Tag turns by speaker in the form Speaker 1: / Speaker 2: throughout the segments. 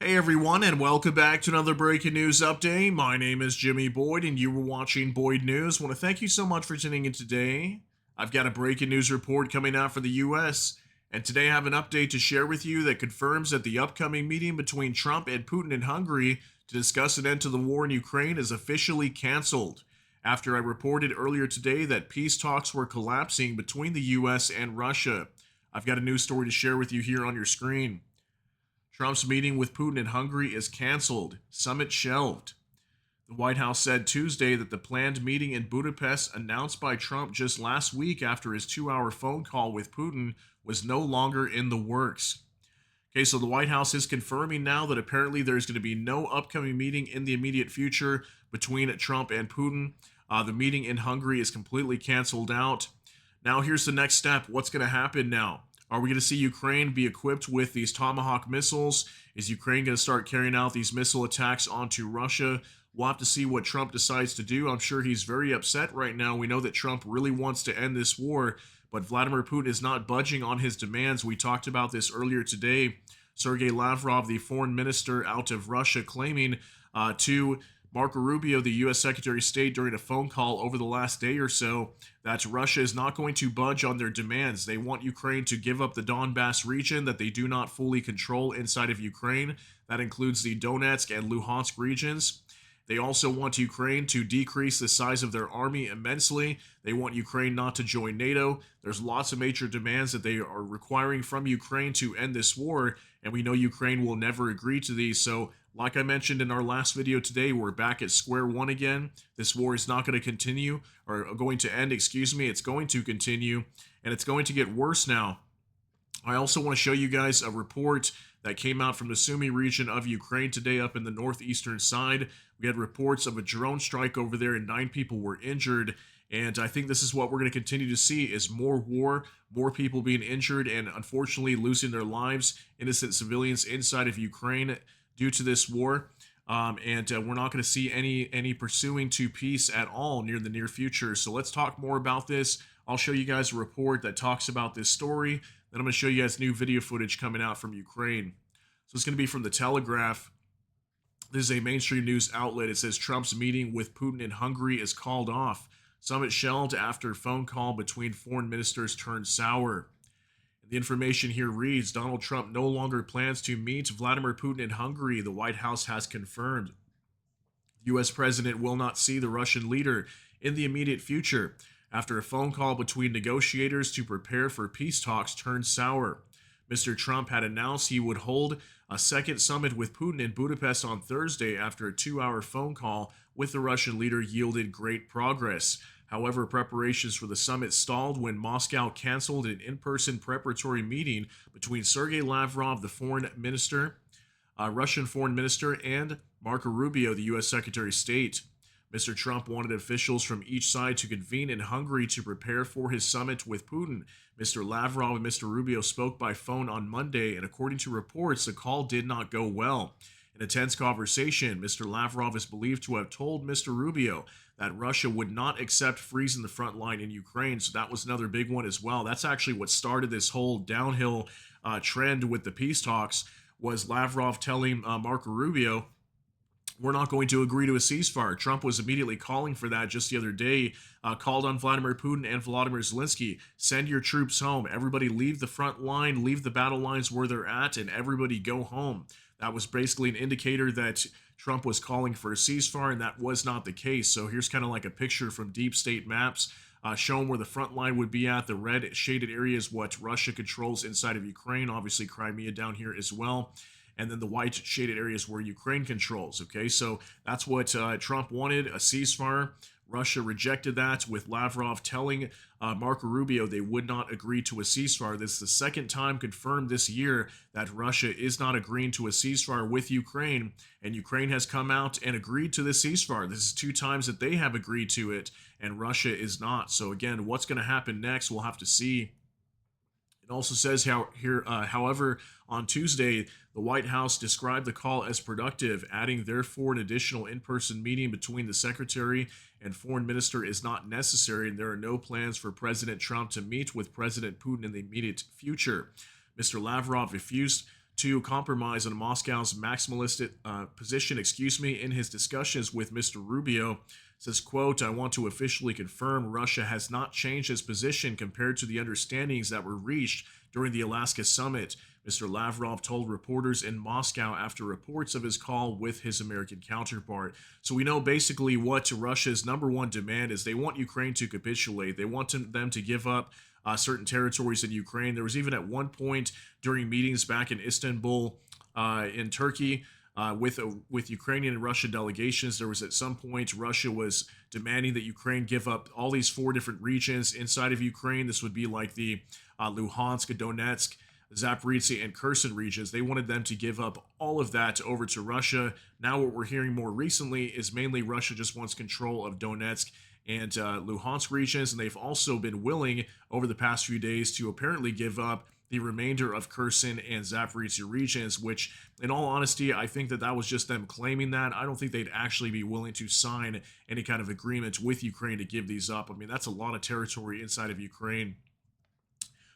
Speaker 1: Hey everyone, and welcome back to another breaking news update. My name is Jimmy Boyd, and you were watching Boyd News. I want to thank you so much for tuning in today. I've got a breaking news report coming out for the U.S., and today I have an update to share with you that confirms that the upcoming meeting between Trump and Putin in Hungary to discuss an end to the war in Ukraine is officially canceled. After I reported earlier today that peace talks were collapsing between the U.S. and Russia, I've got a news story to share with you here on your screen. Trump's meeting with Putin in Hungary is canceled. Summit shelved. The White House said Tuesday that the planned meeting in Budapest, announced by Trump just last week after his 2-hour phone call with Putin, was no longer in the works. Okay, so the White House is confirming now that apparently there's going to be no upcoming meeting in the immediate future between Trump and Putin. The meeting in Hungary is completely canceled out. Now, here's the next step. What's going to happen now? Are we going to see Ukraine be equipped with these Tomahawk missiles? Is Ukraine going to start carrying out these missile attacks onto Russia? We'll have to see what Trump decides to do. I'm sure he's very upset right now. We know that Trump really wants to end this war, but Vladimir Putin is not budging on his demands. We talked about this earlier today. Sergei Lavrov, the foreign minister out of Russia, claiming to Marco Rubio, the U.S. Secretary of State, during a phone call over the last day or so, that Russia is not going to budge on their demands. They want Ukraine to give up the Donbass region that they do not fully control inside of Ukraine. That includes the Donetsk and Luhansk regions. They also want Ukraine to decrease the size of their army immensely. They want Ukraine not to join NATO. There's lots of major demands that they are requiring from Ukraine to end this war, and we know Ukraine will never agree to these. So, like I mentioned in our last video today, we're back at square one again. This war is not going to continue, or going to end, excuse me. It's going to continue, and it's going to get worse now. I also want to show you guys a report that came out from the Sumy region of Ukraine today up in the northeastern side. We had reports of a drone strike over there and 9 people were injured. And I think this is what we're going to continue to see is more war, more people being injured and unfortunately losing their lives, innocent civilians inside of Ukraine due to this war. We're not going to see any pursuing to peace at all near the near future. So let's talk more about this. I'll show you guys a report that talks about this story. Then I'm going to show you guys new video footage coming out from Ukraine. So it's going to be from the Telegraph. This is a mainstream news outlet. It says Trump's meeting with Putin in Hungary is called off. Summit shelved after phone call between foreign ministers turned sour. And the information here reads, Donald Trump no longer plans to meet Vladimir Putin in Hungary, the White House has confirmed. The U.S. president will not see the Russian leader in the immediate future after a phone call between negotiators to prepare for peace talks turned sour. Mr. Trump had announced he would hold a second summit with Putin in Budapest on Thursday after a 2-hour phone call with the Russian leader yielded great progress. However, preparations for the summit stalled when Moscow canceled an in-person preparatory meeting between Sergei Lavrov, the Russian foreign minister, and Marco Rubio, the U.S. Secretary of State. Mr. Trump wanted officials from each side to convene in Hungary to prepare for his summit with Putin. Mr. Lavrov and Mr. Rubio spoke by phone on Monday, and according to reports, the call did not go well. In a tense conversation, Mr. Lavrov is believed to have told Mr. Rubio that Russia would not accept freezing the front line in Ukraine, so that was another big one as well. That's actually what started this whole downhill trend with the peace talks, was Lavrov telling Marco Rubio, we're not going to agree to a ceasefire. Trump was immediately calling for that just the other day, called on Vladimir Putin and Volodymyr Zelensky, send your troops home. Everybody leave the front line, leave the battle lines where they're at, and everybody go home. That was basically an indicator that Trump was calling for a ceasefire, and that was not the case. So here's kind of like a picture from deep state maps showing where the front line would be at. The red shaded area is what Russia controls inside of Ukraine, obviously Crimea down here as well. And then the white shaded areas where Ukraine controls. Okay, so that's what Trump wanted, a ceasefire. Russia rejected that, with Lavrov telling Marco Rubio they would not agree to a ceasefire. This is the second time confirmed this year that Russia is not agreeing to a ceasefire with Ukraine, and Ukraine has come out and agreed to this ceasefire. This is 2 times that they have agreed to it, and Russia is not. So again, what's going to happen next, we'll have to see. It also says however, on Tuesday, the White House described the call as productive, adding, therefore, an additional in-person meeting between the secretary and foreign minister is not necessary, and there are no plans for President Trump to meet with President Putin in the immediate future. Mr. Lavrov refused to compromise on Moscow's maximalist position, in his discussions with Mr. Rubio. Says, quote, I want to officially confirm Russia has not changed its position compared to the understandings that were reached during the Alaska summit, Mr. Lavrov told reporters in Moscow after reports of his call with his American counterpart. So we know basically what Russia's number one demand is. They want Ukraine to capitulate. They want them to give up certain territories in Ukraine. There was even at one point during meetings back in Istanbul, in Turkey, with Ukrainian and Russian delegations, there was at some point Russia was demanding that Ukraine give up all these 4 different regions inside of Ukraine. This would be like the Luhansk, Donetsk, Zaporizhzhia, and Kherson regions. They wanted them to give up all of that over to Russia. Now what we're hearing more recently is mainly Russia just wants control of Donetsk and Luhansk regions, and they've also been willing over the past few days to apparently give up the remainder of Kherson and Zaporizhzhia regions, which, in all honesty, I think that was just them claiming that. I don't think they'd actually be willing to sign any kind of agreement with Ukraine to give these up. I mean, that's a lot of territory inside of Ukraine.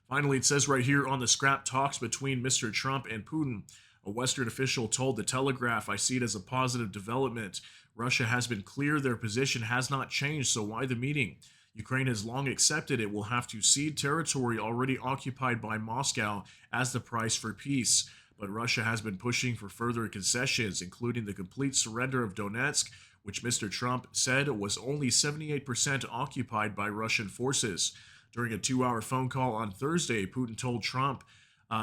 Speaker 1: Finally, it says right here on the scrap talks between Mr. Trump and Putin, a Western official told The Telegraph, I see it as a positive development. Russia has been clear their position has not changed, so why the meeting? Ukraine has long accepted it will have to cede territory already occupied by Moscow as the price for peace. But Russia has been pushing for further concessions, including the complete surrender of Donetsk, which Mr. Trump said was only 78% occupied by Russian forces. During a 2-hour phone call on Thursday, Putin told Trump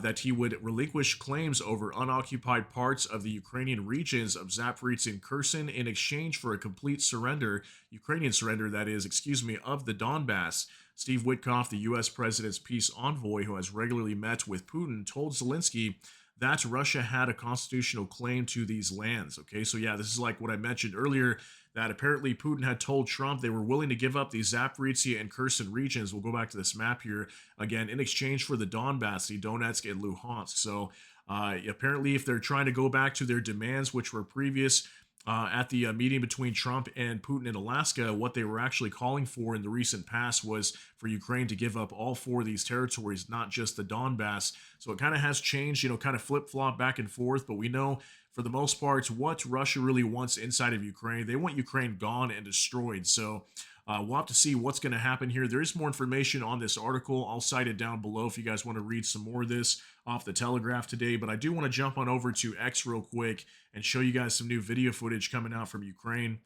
Speaker 1: that he would relinquish claims over unoccupied parts of the Ukrainian regions of Zaporizhzhia and Kherson in exchange for a complete surrender, Ukrainian surrender, that is, of the Donbass. Steve Witkoff, the U.S. president's peace envoy who has regularly met with Putin, told Zelensky that Russia had a constitutional claim to these lands. Okay, so yeah, this is like what I mentioned earlier, that apparently Putin had told Trump they were willing to give up the Zaporizhzhia and Kherson regions. We'll go back to this map here again in exchange for the Donbass, the Donetsk and Luhansk. So apparently, if they're trying to go back to their demands, which were previous at the meeting between Trump and Putin in Alaska, what they were actually calling for in the recent past was for Ukraine to give up all 4 of these territories, not just the Donbass. So it kind of has changed, kind of flip-flop back and forth, but we know for the most part what Russia really wants inside of Ukraine. They want Ukraine gone and destroyed. So we'll have to see what's going to happen here. There is more information on this article. I'll cite it down below if you guys want to read some more of this off the Telegraph today. But I do want to jump on over to X real quick and show you guys some new video footage coming out from Ukraine.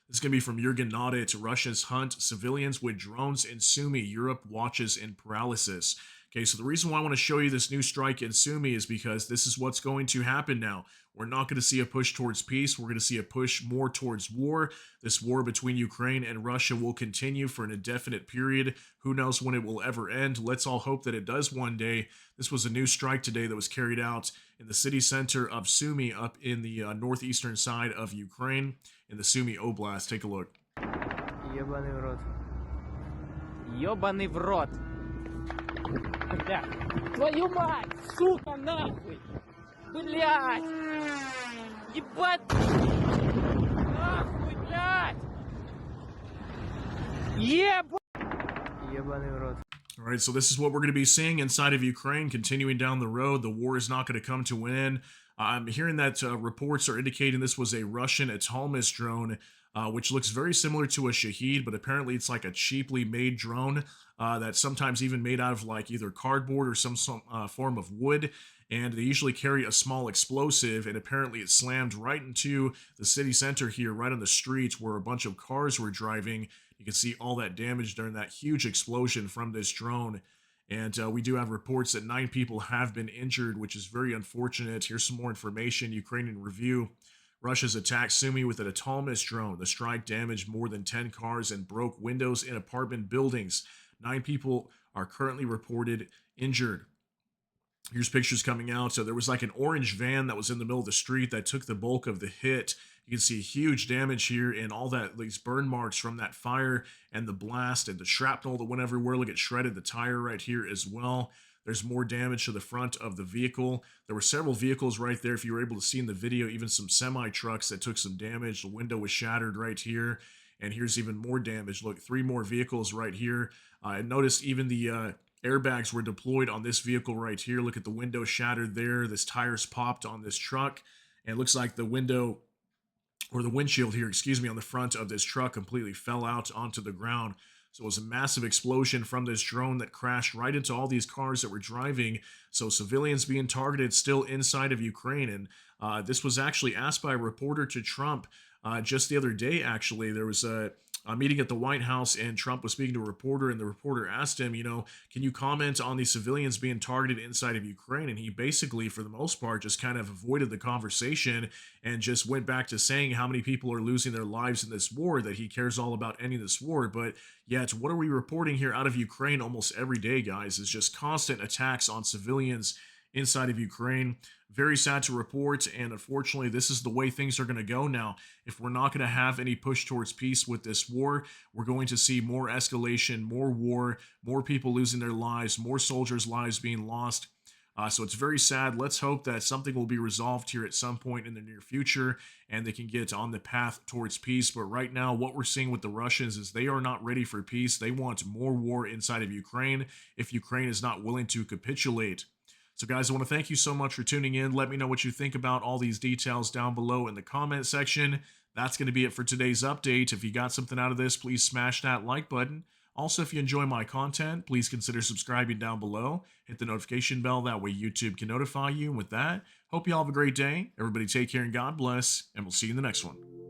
Speaker 1: This is going to be from Jurgen Nada. It's Russia's hunt civilians with drones in Sumy. Europe watches in paralysis. Okay, so the reason why I want to show you this new strike in Sumy is because this is what's going to happen now. We're not going to see a push towards peace. We're going to see a push more towards war. This war between Ukraine and Russia will continue for an indefinite period. Who knows when it will ever end? Let's all hope that it does one day. This was a new strike today that was carried out in the city center of Sumy up in the northeastern side of Ukraine in the Sumy Oblast. Take a look.
Speaker 2: Ёбаный в рот. Ёбаный в рот. Блядь. Твою мать! Сука, нахуй! Блядь! Ебать! Нахуй, блядь! Ебать! Ебаный в рот.
Speaker 1: All right, so this is what we're going to be seeing inside of Ukraine, continuing down the road. The war is not going to come to an end. I'm hearing that reports are indicating this was a Russian Atalmas drone, which looks very similar to a Shahed, but apparently it's like a cheaply made drone that's sometimes even made out of like either cardboard or some form of wood. And they usually carry a small explosive, and apparently it slammed right into the city center here, right on the streets where a bunch of cars were driving. You can see all that damage during that huge explosion from this drone. And we do have reports that 9 people have been injured, which is very unfortunate. Here's some more information. Ukrainian Review. Russia's attacked Sumy with an Atalmas drone. The strike damaged more than 10 cars and broke windows in apartment buildings. 9 people are currently reported injured. Here's pictures coming out. So there was like an orange van that was in the middle of the street that took the bulk of the hit. You can see huge damage here and all that, these burn marks from that fire and the blast and the shrapnel that went everywhere. Look, it shredded the tire right here as well. There's more damage to the front of the vehicle. There were several vehicles right there, if you were able to see in the video, even some semi-trucks that took some damage. The window was shattered right here. And here's even more damage. Look, 3 more vehicles right here. I noticed even the airbags were deployed on this vehicle right here. Look at the window shattered there. This tires popped on this truck. And it looks like the window or the windshield here, excuse me, on the front of this truck completely fell out onto the ground. So it was a massive explosion from this drone that crashed right into all these cars that were driving. So civilians being targeted still inside of Ukraine. And this was actually asked by a reporter to Trump just the other day, actually. There was a meeting at the White House, and Trump was speaking to a reporter, and the reporter asked him, can you comment on these civilians being targeted inside of Ukraine? And he basically, for the most part, just kind of avoided the conversation and just went back to saying how many people are losing their lives in this war, that he cares all about ending this war. But yet, what are we reporting here out of Ukraine almost every day, guys? Is just constant attacks on civilians inside of Ukraine. Very sad to report, and unfortunately, this is the way things are going to go now. If we're not going to have any push towards peace with this war, we're going to see more escalation, more war, more people losing their lives, more soldiers' lives being lost. So it's very sad. Let's hope that something will be resolved here at some point in the near future and they can get on the path towards peace. But right now, what we're seeing with the Russians is they are not ready for peace. They want more war inside of Ukraine if Ukraine is not willing to capitulate. So guys, I want to thank you so much for tuning in. Let me know what you think about all these details down below in the comment section. That's going to be it for today's update. If you got something out of this, please smash that like button. Also, if you enjoy my content, please consider subscribing down below. Hit the notification bell. That way YouTube can notify you. And with that, hope you all have a great day. Everybody take care and God bless. And we'll see you in the next one.